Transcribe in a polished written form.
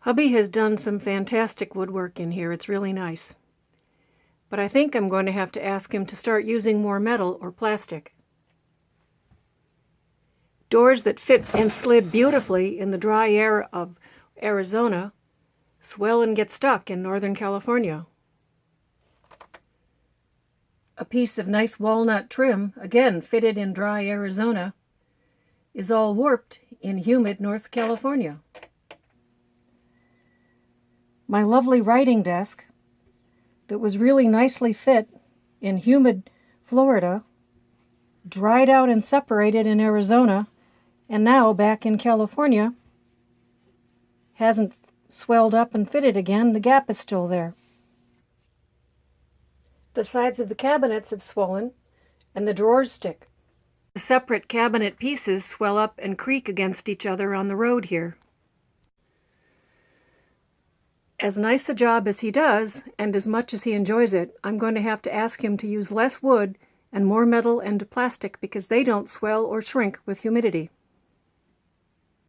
Hubby has done some fantastic woodwork in here. It's really nice. But I think I'm going to have to ask him to start using more metal or plastic. Doors that fit and slid beautifully in the dry air of Arizona swell and get stuck in Northern California. A piece of nice walnut trim, again fitted in dry Arizona, is all warped in humid North California. My lovely writing desk that was really nicely fit in humid Florida, dried out and separated in Arizona, and now back in California, hasn't swelled up and fitted again. The gap is still there. The sides of the cabinets have swollen, and the drawers stick. The separate cabinet pieces swell up and creak against each other on the road here. As nice a job as he does, and as much as he enjoys it, I'm going to have to ask him to use less wood and more metal and plastic because they don't swell or shrink with humidity.